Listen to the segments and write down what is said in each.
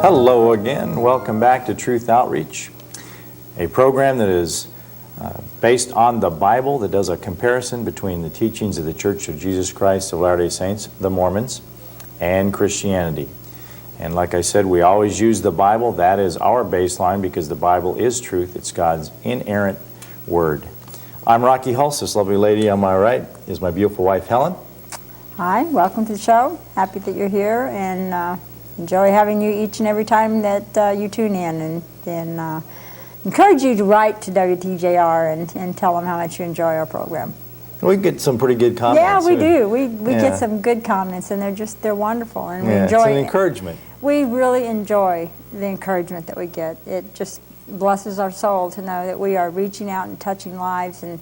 Hello again. Welcome back to Truth Outreach, a program that is based on the Bible, that does a comparison between the teachings of the Church of Jesus Christ of Latter-day Saints, the Mormons, and Christianity. And like I said, we always use the Bible. That is our baseline because the Bible is truth. It's God's inerrant word. I'm Rocky Hulse. This lovely lady on my right is my beautiful wife, Helen. Hi, welcome to the show. Happy that you're here, and enjoy having you each and every time that you tune in, and encourage you to write to WTJR and tell them how much you enjoy our program. We get some pretty good comments. Yeah, we do. We get some good comments, and they're wonderful, and we enjoy it's an encouragement. We really enjoy the encouragement that we get. It just blesses our soul to know that we are reaching out and touching lives and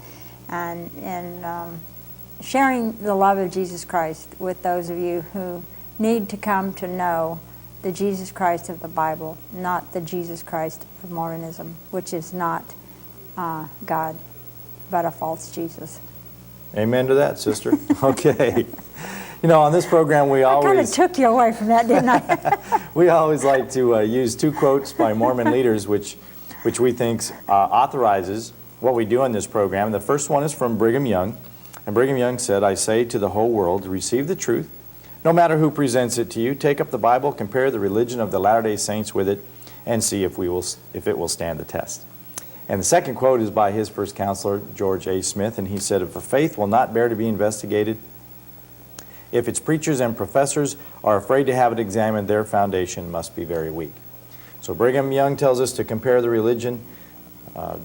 sharing the love of Jesus Christ with those of you who need to come to know the Jesus Christ of the Bible, not the Jesus Christ of Mormonism, which is not God, but a false Jesus. Amen to that, sister. Okay. You know, on this program we always... I kind of took you away from that, didn't I? We always like to use two quotes by Mormon leaders which we think authorizes what we do on this program. The first one is from Brigham Young, and Brigham Young said, "I say to the whole world, receive the truth, no matter who presents it to you. Take up the Bible, compare the religion of the Latter-day Saints with it, and see if it will stand the test." And the second quote is by his first counselor, George A. Smith, and he said, "If a faith will not bear to be investigated, if its preachers and professors are afraid to have it examined, their foundation must be very weak." So Brigham Young tells us to compare the religion.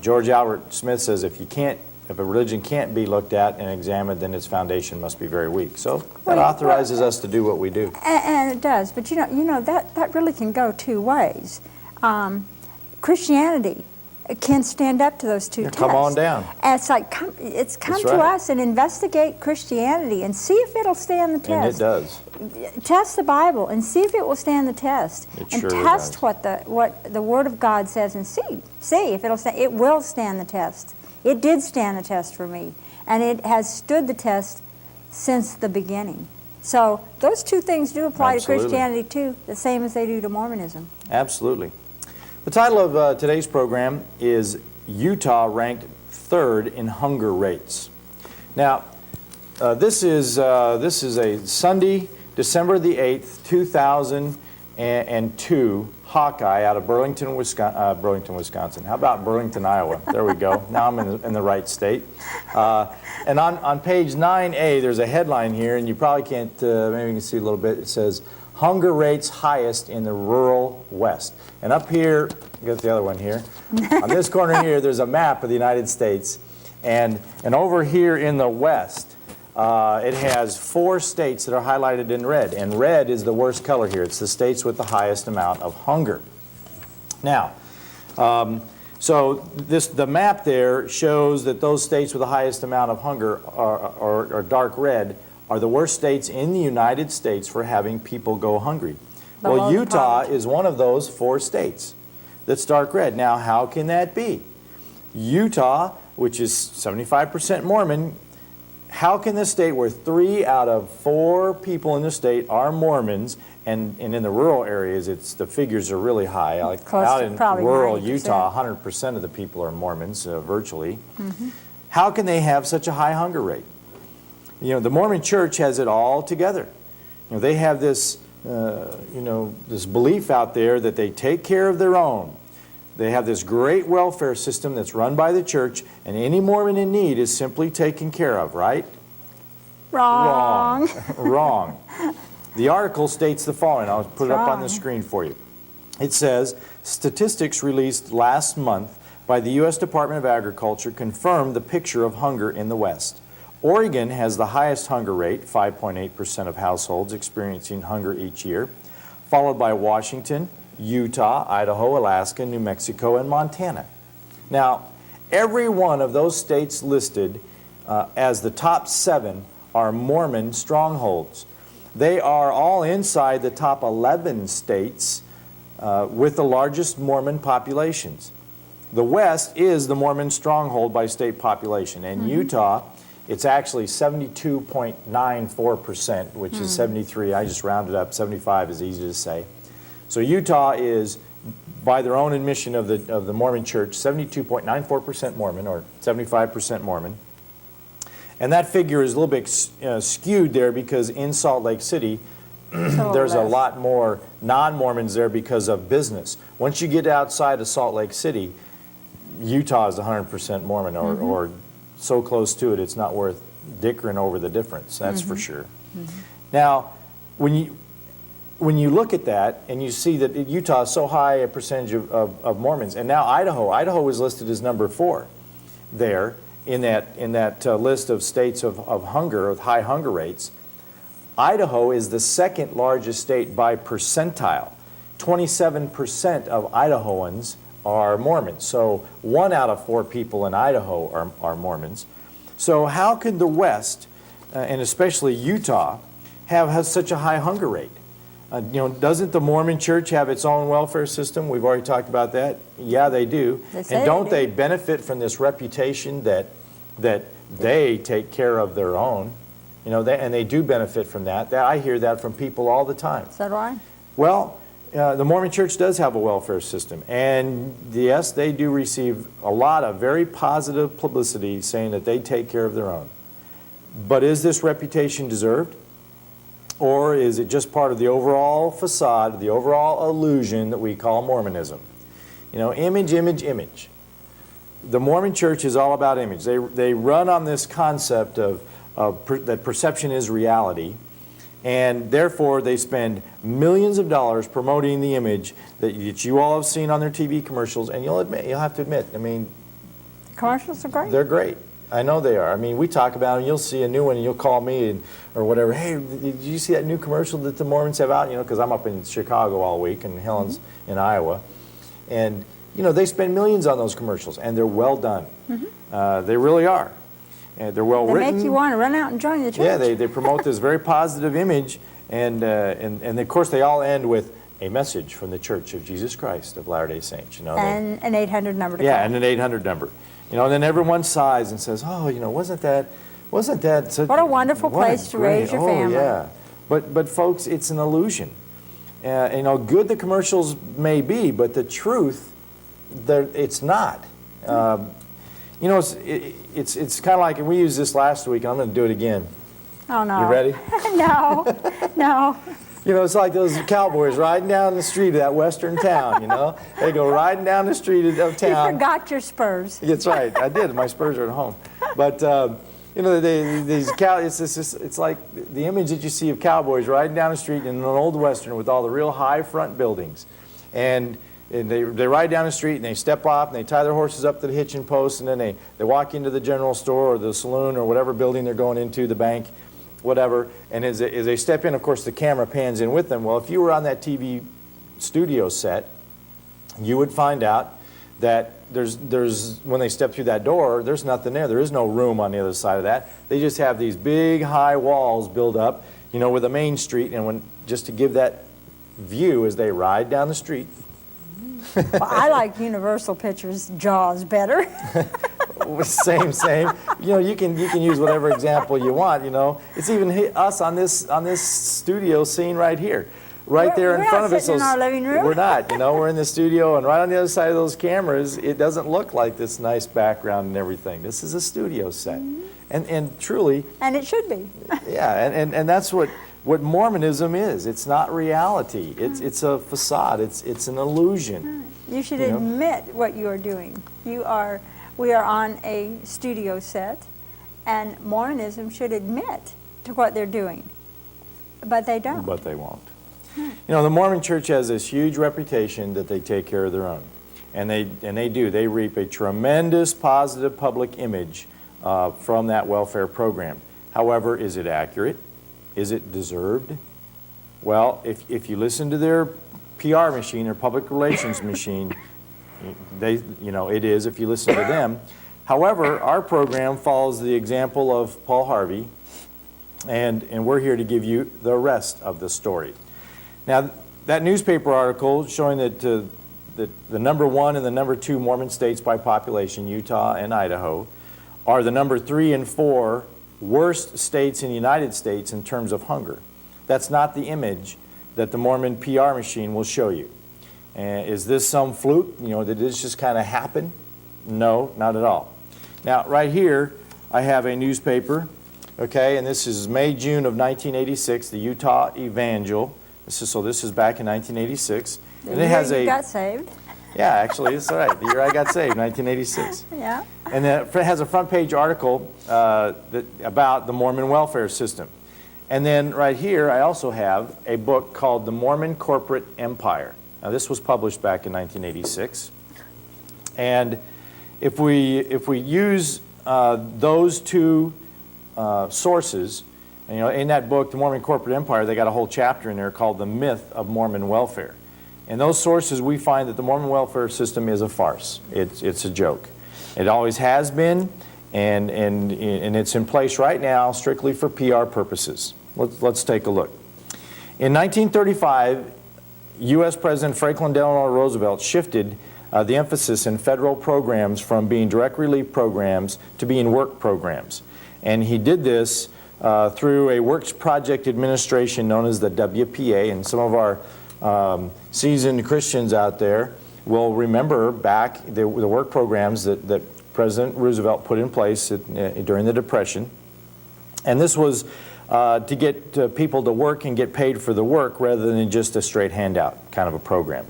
George Albert Smith says if a religion can't be looked at and examined, then its foundation must be very weak. So that authorizes us to do what we do. And it does, but you know that really can go two ways. Christianity can stand up to those two tests. Come on down. And it's like come to us and investigate Christianity and see if it'll stand the test. And it does. Test the Bible and see if it will stand the test. And test what the Word of God says and see if it'll stand. It will stand the test. It did stand the test for me, and it has stood the test since the beginning. So those two things do apply to Christianity too, the same as they do to Mormonism. Absolutely. The title of today's program is Utah ranked third in hunger rates. Now, this is a Sunday, December the 8th, 2002 Hawkeye out of Burlington, Wisconsin. How about Burlington, Iowa? There we go. Now I'm in the right state. And on page 9A, there's a headline here, and you probably can't, maybe you can see a little bit. It says, "Hunger rates highest in the rural West." And up here, get the other one here. On this corner here, there's a map of the United States. And over here in the West, it has 4 states that are highlighted in red. And red is the worst color here. It's the states with the highest amount of hunger. Now, so the map there shows that those states with the highest amount of hunger are dark red, are the worst states in the United States for having people go hungry. Well, Utah is one of those 4 states that's dark red. Now, how can that be? Utah, which is 75% Mormon, how can the state where 3 out of 4 people in the state are Mormons, and in the rural areas, the figures are really high. Like out in rural 90%. Utah, 100% of the people are Mormons, virtually. Mm-hmm. How can they have such a high hunger rate? You know, the Mormon Church has it all together. You know, they have this, this belief out there that they take care of their own. They have this great welfare system that's run by the church, and any Mormon in need is simply taken care of, right? Wrong. Wrong. The article states the following. I'll put it up on the screen for you. It says, statistics released last month by the U.S. Department of Agriculture confirm the picture of hunger in the West. Oregon has the highest hunger rate, 5.8% of households experiencing hunger each year, followed by Washington, Utah, Idaho, Alaska, New Mexico, and Montana. Now, every one of those states listed as the top 7 are Mormon strongholds. They are all inside the top 11 states with the largest Mormon populations. The West is the Mormon stronghold by state population, and Utah, it's actually 72.94%, which is 73. I just rounded up. 75 is easy to say. So Utah is, by their own admission of the Mormon Church, 72.94% Mormon, or 75% Mormon. And that figure is a little bit skewed there because in Salt Lake City, there's a lot more non-Mormons there because of business. Once you get outside of Salt Lake City, Utah is 100% Mormon, or so close to it, it's not worth dickering over the difference, that's for sure. Now, when you look at that and you see that Utah is so high a percentage of Mormons, and now Idaho is listed as number 4 there in that list of states of hunger, of high hunger rates. Idaho is the second largest state by percentile. 27% of Idahoans are Mormons. So 1 out of 4 people in Idaho are Mormons. So how could the West, and especially Utah, have such a high hunger rate? Doesn't the Mormon Church have its own welfare system? We've already talked about that. Yeah, they do. And don't they benefit from this reputation that they take care of their own? And they do benefit from that. I hear that from people all the time. So do I. Well, the Mormon Church does have a welfare system. And yes, they do receive a lot of very positive publicity saying that they take care of their own. But is this reputation deserved? Or is it just part of the overall facade, the overall illusion that we call Mormonism? Image, image, image. The Mormon Church is all about image. They run on this concept that perception is reality, and therefore they spend millions of dollars promoting the image that you all have seen on their TV commercials, and you'll have to admit, commercials are great. They're great. I know they are. We talk about them. You'll see a new one, and you'll call me or whatever. Hey, did you see that new commercial that the Mormons have out? Because I'm up in Chicago all week, and Helen's in Iowa, and they spend millions on those commercials, and they're well done. They really are. And they're well written. They make you want to run out and join the church. Yeah, they promote this very positive image, and of course they all end with a message from the Church of Jesus Christ of Latter-day Saints. And an 800 number to call. Yeah, and an 800 number. And then everyone sighs and says, "Oh, wasn't that such what a wonderful place to raise your family." Oh, yeah. But folks, it's an illusion. Good the commercials may be, but the truth, it's not. It's kind of like, and we used this last week, and I'm going to do it again. Oh, no. You ready? No. It's like those cowboys riding down the street of that western town, They go riding down the street of town. You forgot your spurs. That's right. I did. My spurs are at home. But, it's like the image that you see of cowboys riding down the street in an old western with all the real high front buildings. And they ride down the street, and they step off, and they tie their horses up to the hitching post, and then they walk into the general store or the saloon or whatever building they're going into, the bank, whatever. And as they step in, of course, the camera pans in with them. Well, if you were on that TV studio set, you would find out that there's when they step through that door, there's nothing there. There is no room on the other side of that. They just have these big high walls built up, with a main street, and just to give that view as they ride down the street. Well, I like Universal Pictures Jaws better. Same. You can use whatever example you want. It's even us on this studio scene right here, there in front of us. We're not sitting in our living room. We're not. We're in the studio, and right on the other side of those cameras, it doesn't look like this nice background and everything. This is a studio set, and truly. And it should be. Yeah, and that's what Mormonism is. It's not reality. It's a facade. It's an illusion. You should admit what you are doing. We are on a studio set, and Mormonism should admit to what they're doing. But they don't. But they won't. The Mormon Church has this huge reputation that they take care of their own. And they do. They reap a tremendous positive public image from that welfare program. However, is it accurate? Is it deserved? Well, if you listen to their PR machine, their public relations machine, it is if you listen to them. However, our program follows the example of Paul Harvey, and we're here to give you the rest of the story. Now, that newspaper article showing that the number 1 and the number 2 Mormon states by population, Utah and Idaho, are the number 3 and 4 worst states in the United States in terms of hunger. That's not the image that the Mormon PR machine will show you. And is this some fluke? Did this just kind of happen? No, not at all. Now, right here, I have a newspaper, okay, and this is May, June of 1986, the Utah Evangel. This is back in 1986. And it has you got saved. Yeah, actually, it's all right. The year I got saved, 1986. Yeah. And it has a front page article about the Mormon welfare system. And then right here, I also have a book called The Mormon Corporate Empire. Now, this was published back in 1986. And if we use those two sources, in that book, The Mormon Corporate Empire, they got a whole chapter in there called The Myth of Mormon Welfare. In those sources, we find that the Mormon welfare system is a farce. It's a joke. It always has been, and it's in place right now strictly for PR purposes. Let's take a look. In 1935, U.S. President Franklin Delano Roosevelt shifted the emphasis in federal programs from being direct relief programs to being work programs. And he did this through a works project administration known as the WPA, and some of our seasoned Christians out there will remember back the work programs that President Roosevelt put in place during the Depression. And this was to get people to work and get paid for the work rather than just a straight handout kind of a program.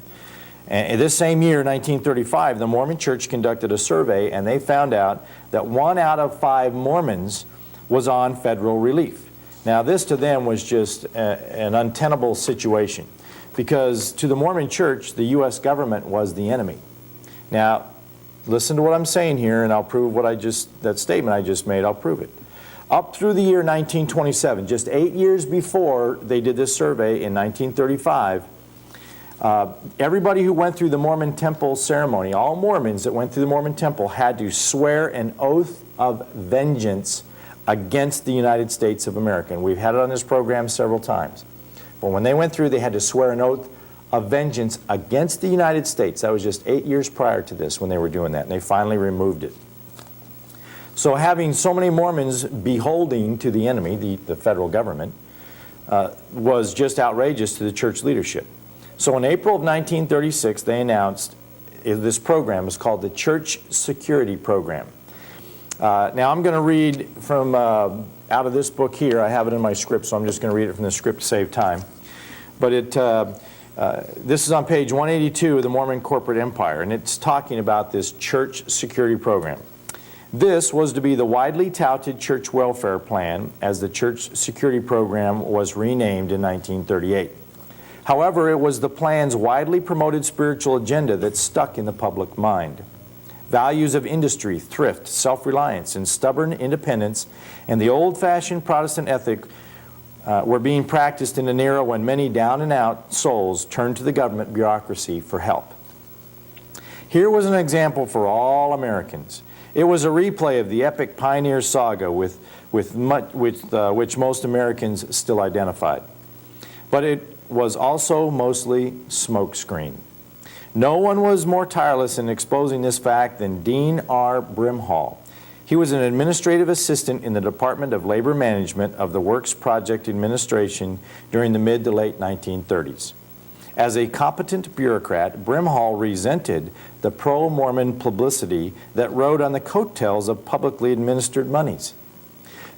And this same year, 1935, the Mormon Church conducted a survey, and they found out that 1 out of 5 Mormons was on federal relief. Now, this to them was just an untenable situation, because to the Mormon Church, the U.S. government was the enemy. Now, listen to what I'm saying here, and I'll prove that statement I just made, I'll prove it. Up through the year 1927, just 8 years before they did this survey in 1935, everybody who went through the Mormon temple ceremony, all Mormons that went through the Mormon temple, had to swear an oath of vengeance against the United States of America. And we've had it on this program several times. But when they went through, they had to swear an oath of vengeance against the United States. That was just 8 years prior to this when they were doing that, and they finally removed it. So having so many Mormons beholding to the enemy, the federal government, was just outrageous to the church leadership. So in April of 1936, they announced this program is called the Church Security Program. Now I'm going to read from out of this book here. I have it in my script, so I'm just going to read it from the script to save time. But this is on page 182 of the Mormon Corporate Empire, and it's talking about this Church Security Program. This was to be the widely touted church welfare plan, as the Church Security Program was renamed in 1938. However, it was the plan's widely promoted spiritual agenda that stuck in the public mind. Values of industry, thrift, self-reliance, and stubborn independence, and the old-fashioned Protestant ethic were being practiced in an era when many down-and-out souls turned to the government bureaucracy for help. Here was an example for all Americans. It was a replay of the epic pioneer saga with which most Americans still identified. But it was also mostly smokescreen. No one was more tireless in exposing this fact than Dean R. Brimhall. He was an administrative assistant in the Department of Labor Management of the Works Project Administration during the mid to late 1930s. As a competent bureaucrat, Brimhall resented the pro-Mormon publicity that rode on the coattails of publicly administered monies.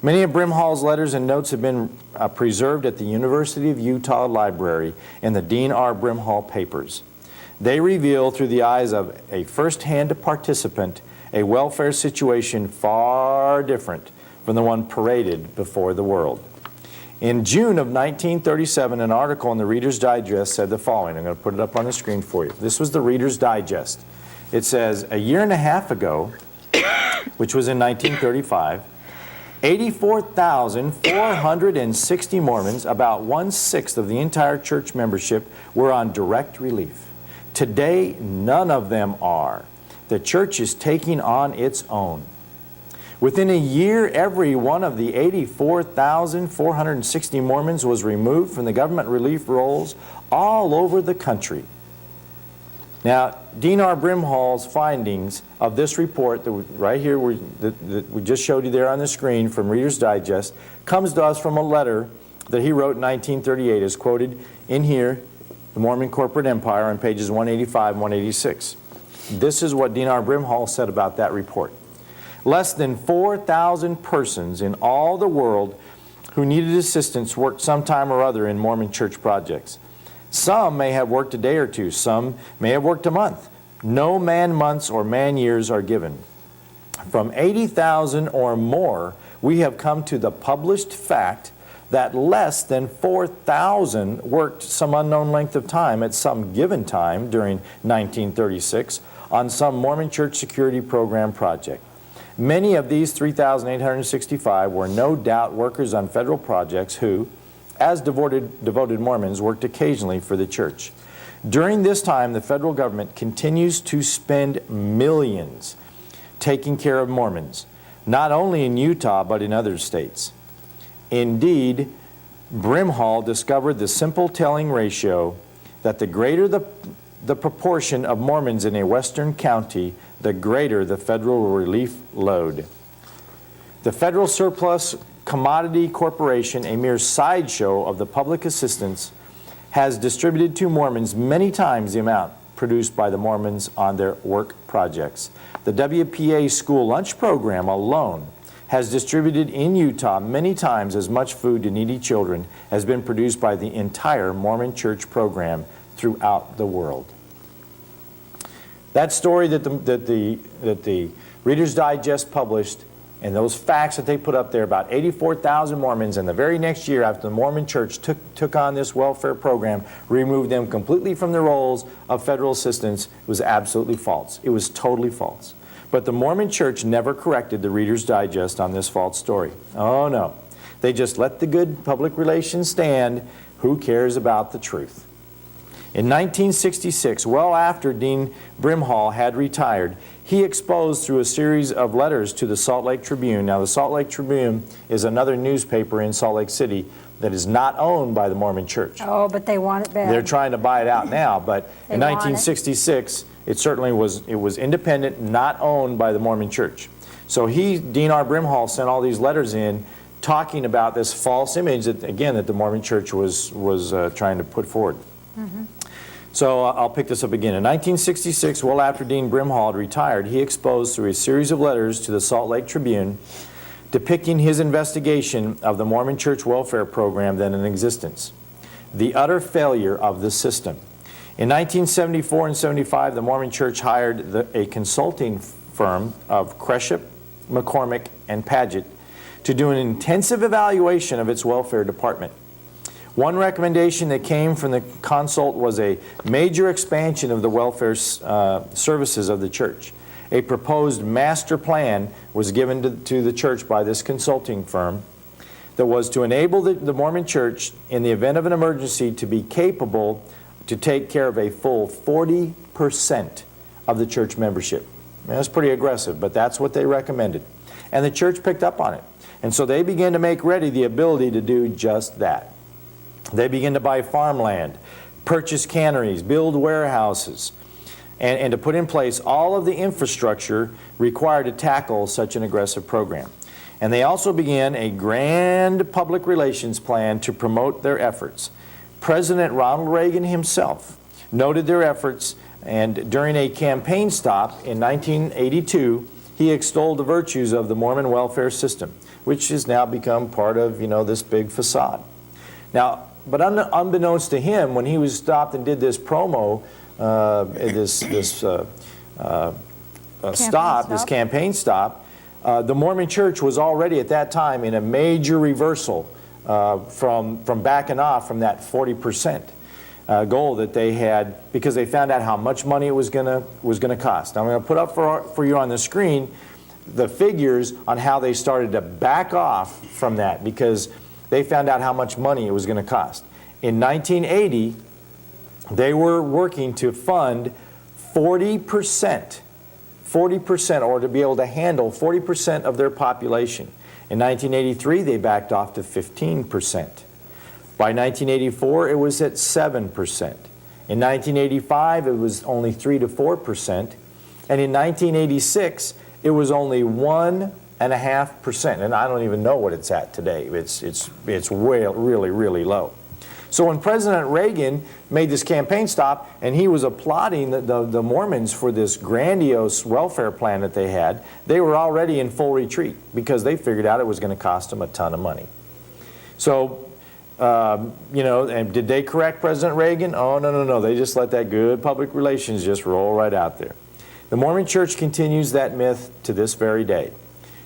Many of Brimhall's letters and notes have been preserved at the University of Utah Library in the Dean R. Brimhall papers. They reveal, through the eyes of a first-hand participant, a welfare situation far different from the one paraded before the world. In June of 1937, an article in the Reader's Digest said the following. I'm going to put it up on the screen for you. This was the Reader's Digest. It says, a year and a half ago, which was in 1935, 84,460 Mormons, about 1/6 of the entire church membership, were on direct relief. Today, none of them are. The church is taking on its own. Within a year, every one of the 84,460 Mormons was removed from the government relief rolls all over the country. Now, Dean R. Brimhall's findings of this report, right here, that we just showed you there on the screen from Reader's Digest, comes to us from a letter that he wrote in 1938 is quoted in here, The Mormon Corporate Empire, on pages 185 and 186. This is what Dean R. Brimhall said about that report. Less than 4,000 persons in all the world who needed assistance worked sometime or other in Mormon church projects. Some may have worked a day or two. Some may have worked a month. No man months or man years are given. From 80,000 or more, we have come to the published fact that less than 4,000 worked some unknown length of time at some given time during 1936 on some Mormon church security program project. Many of these 3,865 were no doubt workers on federal projects who, as devoted Mormons, worked occasionally for the church. During this time, the federal government continues to spend millions taking care of Mormons, not only in Utah but in other states. Indeed, Brimhall discovered the simple telling ratio that the greater the proportion of Mormons in a western county, the greater the federal relief load. The Federal Surplus Commodity Corporation, a mere sideshow of the public assistance, has distributed to Mormons many times the amount produced by the Mormons on their work projects. The WPA school lunch program alone has distributed in Utah many times as much food to needy children has been produced by the entire Mormon church program throughout the world. That story that the Reader's Digest published, and those facts that they put up there about 84,000 Mormons, and the very next year after the Mormon church took on this welfare program, removed them completely from the rolls of federal assistance, was absolutely false. It was totally false. But the Mormon church never corrected the Reader's Digest on this false story. Oh no. They just let the good public relations stand. Who cares about the truth? In 1966, well after Dean Brimhall had retired, he exposed through a series of letters to the Salt Lake Tribune. Now, the Salt Lake Tribune is another newspaper in Salt Lake City that is not owned by the Mormon church. Oh, but they want it bad. They're trying to buy it out now, but They in want it. 1966, it certainly was independent, not owned by the Mormon church. So Dean R. Brimhall sent all these letters in talking about this false image that, again, that the Mormon church was trying to put forward. Mm-hmm. So I'll pick this up again. In 1966, well after Dean Brimhall had retired, he exposed through a series of letters to the Salt Lake Tribune depicting his investigation of the Mormon church welfare program then in existence, the utter failure of the system. In 1974 and 75, the Mormon church hired a consulting firm of Kreship, McCormick, and Paget to do an intensive evaluation of its welfare department. One recommendation that came from the consult was a major expansion of the welfare services of the church. A proposed master plan was given to the church by this consulting firm that was to enable the Mormon church, in the event of an emergency, to be capable to take care of a full 40% of the church membership. Now, that's pretty aggressive, but that's what they recommended. And the church picked up on it. And so they began to make ready the ability to do just that. They began to buy farmland, purchase canneries, build warehouses, and to put in place all of the infrastructure required to tackle such an aggressive program. And they also began a grand public relations plan to promote their efforts. President Ronald Reagan himself noted their efforts, and during a campaign stop in 1982, he extolled the virtues of the Mormon welfare system, which has now become part of, this big facade. Now, but unbeknownst to him, when he was stopped and did this promo, this campaign stop, the Mormon church was already at that time in a major reversal from backing off from that 40% goal that they had, because they found out how much money it was gonna cost. Now, I'm going to put up for you on the screen the figures on how they started to back off from that, because they found out how much money it was going to cost. In 1980, they were working to fund 40%, or to be able to handle 40% of their population. In 1983, they backed off to 15%. By 1984, it was at 7%. In 1985, it was only 3 to 4%. And in 1986, it was only 1 3.5%, and I don't even know what it's at today. It's way, really low. So when President Reagan made this campaign stop, and he was applauding the Mormons for this grandiose welfare plan that they had, they were already in full retreat because they figured out it was going to cost them a ton of money. So, you know, and did they correct President Reagan? Oh, no. They just let that good public relations just roll right out there. The Mormon Church continues that myth to this very day.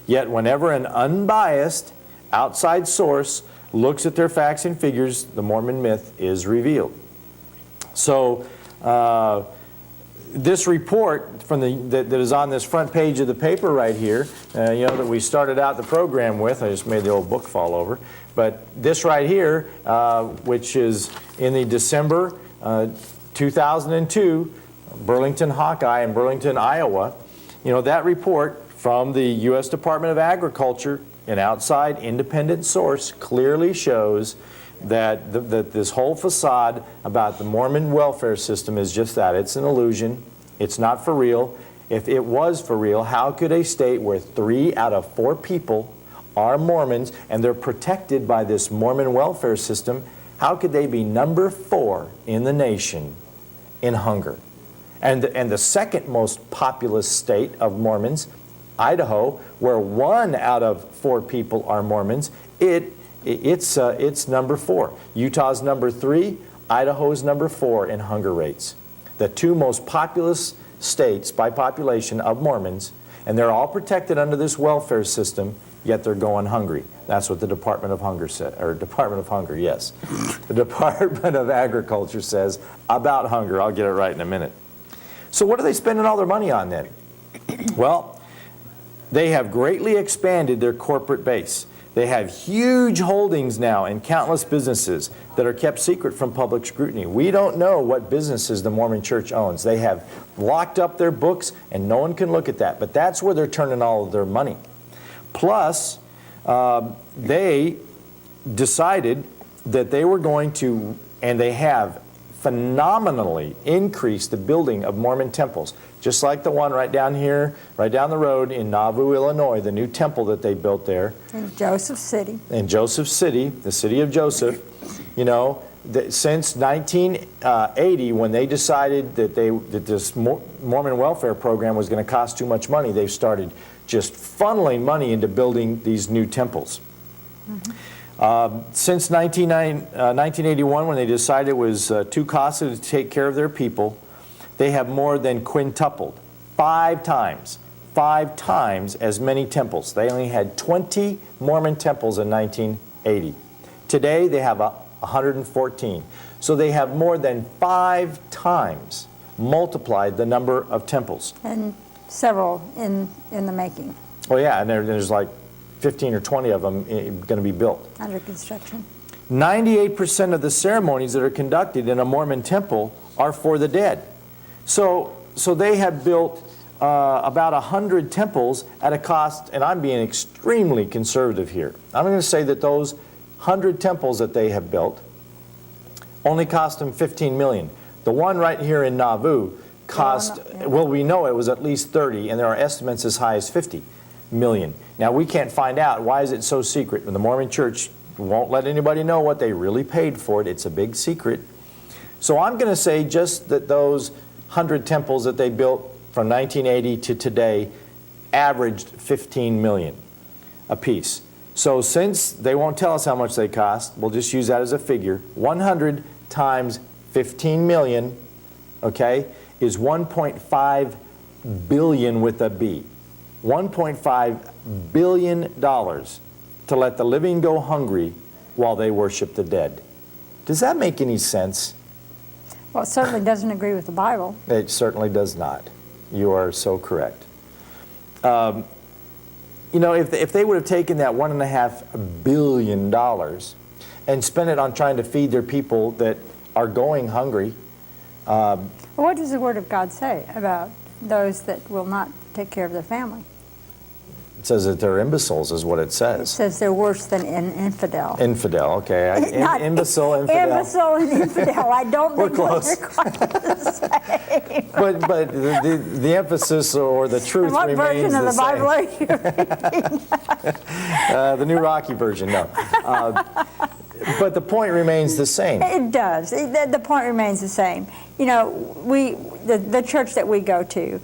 Yet whenever an unbiased outside source looks at their facts and figures, the Mormon myth is revealed. So this report from that is on this front page of the paper right here, you know, that we started out the program with, I just made the old book fall over, but this right here, which is in the December 2002 Burlington Hawkeye in Burlington, Iowa, you know, that report from the U.S. Department of Agriculture, an outside independent source, clearly shows that this whole facade about the Mormon welfare system is just that. It's an illusion. It's not for real. If it was for real, how could a state where 3 out of 4 people are Mormons and they're protected by this Mormon welfare system, how could they be number 4 in the nation in hunger? And the second most populous state of Mormons, Idaho, where 1 out of 4 people are Mormons, it's number 4. Utah's number 3, Idaho's number 4 in hunger rates. The 2 most populous states by population of Mormons, and they're all protected under this welfare system, yet they're going hungry. That's what the Department of Hunger said, or Department of Hunger, yes. The Department of Agriculture says about hunger. I'll get it right in a minute. So what are they spending all their money on then? Well, they have greatly expanded their corporate base. They have huge holdings now in countless businesses that are kept secret from public scrutiny. We don't know what businesses the Mormon Church owns. They have locked up their books and no one can look at that. But that's where they're turning all of their money. Plus, they decided that they were going to, and they have phenomenally increased the building of Mormon temples. Just like the one right down here, right down the road in Nauvoo, Illinois, the new temple that they built there. In Joseph City. In Joseph City, the city of Joseph. You know, since 1980, when they decided that this Mormon welfare program was going to cost too much money, they've started just funneling money into building these new temples. Since 1981, when they decided it was too costly to take care of their people, they have more than quintupled, 5 times as many temples. They only had 20 Mormon temples in 1980. Today they have 114. So they have more than 5 times multiplied the number of temples. And several in the making. Oh yeah, and there's like 15 or 20 of them going to be built. Under construction. 98% of the ceremonies that are conducted in a Mormon temple are for the dead. So they have built about 100 temples at a cost, and I'm being extremely conservative here. I'm going to say that those 100 temples that they have built only cost them $15 million. The one right here in Nauvoo cost, well, we know it was at least 30, and there are estimates as high as 50 million. Now, we can't find out. Why is it so secret? The Mormon Church won't let anybody know what they really paid for it. It's a big secret. So I'm going to say just that those 100 temples that they built from 1980 to today averaged 15 million a piece. So since they won't tell us how much they cost, we'll just use that as a figure. 100 times 15 million, okay, is 1.5 billion with a B. $1.5 billion to let the living go hungry while they worship the dead. Does that make any sense? Well, it certainly doesn't agree with the Bible. It certainly does not. You are so correct. You know, if they would have taken that $1.5 billion and spent it on trying to feed their people that are going hungry. What does the Word of God say about those that will not take care of their family? It says that they're imbeciles, is what it It says. says they're worse than an infidel. Infidel, okay. Not Imbecile, infidel. Imbecile and infidel. I don't We're think those close. are quite the same. But the emphasis or the truth And what remains version of the same. Bible are you? The New Rocky version, no. But the point remains the same. It does. The point remains the same. You know, the church that we go to,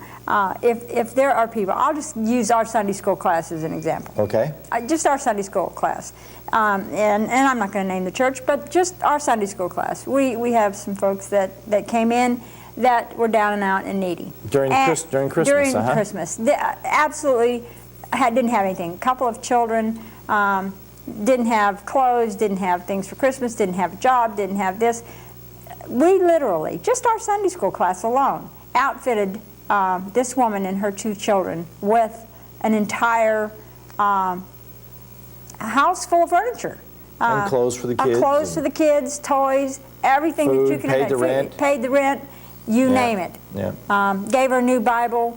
if there are people, I'll just use our Sunday school class as an example. Okay. Just our Sunday school class. And I'm not going to name the church, but just our Sunday school class. We have some folks that came in that were down and out and needy. During Christmas, During Christmas. They absolutely didn't have anything. A couple of children, didn't have clothes, didn't have things for Christmas, didn't have a job, didn't have this. We literally, just our Sunday school class alone, outfitted this woman and her 2 children with an entire house full of furniture. And clothes for the kids. Clothes for the kids, toys, everything Food, that you can paid imagine. the rent. Paid the rent, you name it. Yeah. Gave her a new Bible,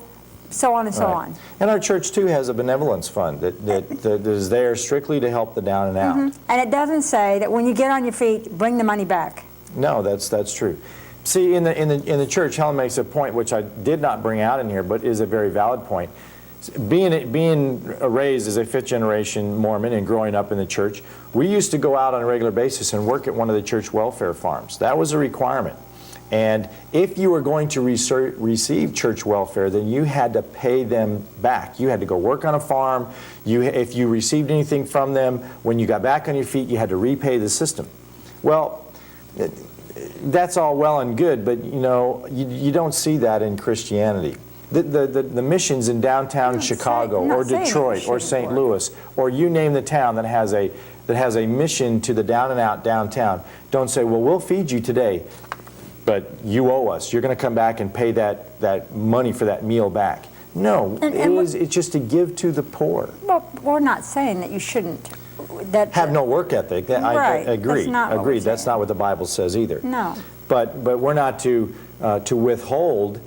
so on and so Right. on. And our church, too, has a benevolence fund that is there strictly to help the down and out. And it doesn't say that when you get on your feet, bring the money back. No, that's true. See, in the church, Helen makes a point which I did not bring out in here, but is a very valid point. Being raised as a 5th-generation Mormon and growing up in the church, we used to go out on a regular basis and work at one of the church welfare farms. That was a requirement. And if you were going to receive church welfare, then you had to pay them back. You had to go work on a farm. If you received anything from them, when you got back on your feet, you had to repay the system. Well, that's all well and good, but you know, you don't see that in Christianity. The missions in downtown Chicago or Detroit or St. Louis, or you name the town that has a mission to the down and out downtown, don't say, well, we'll feed you today, but you owe us. You're going to come back and pay that money for that meal back. No, it's just to give to the poor. Well, we're not saying that you shouldn't. Have no work ethic. I agree. That's not what we're That's not what the Bible says either. No. But we're not to withhold.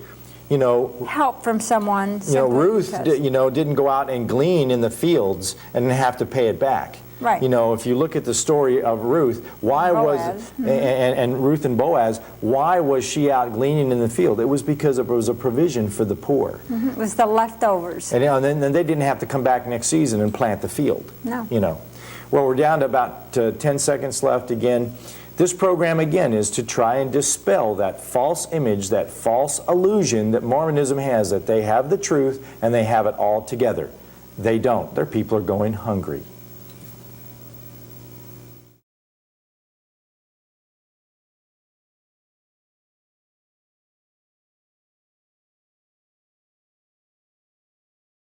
You know, Help from someone. you know, Ruth, because- didn't go out and glean in the fields and have to pay it back. Right. You know, if you look at the story of Ruth, why Boaz. and Ruth and Boaz, why was she out gleaning in the field? It was because it was a provision for the poor. It was the leftovers. And, then they didn't have to come back next season and plant the field. No. You know. Well, we're down to about 10 seconds left again. This program, again, is to try and dispel that false image, that false illusion that Mormonism has, that they have the truth and they have it all together. They don't. Their people are going hungry.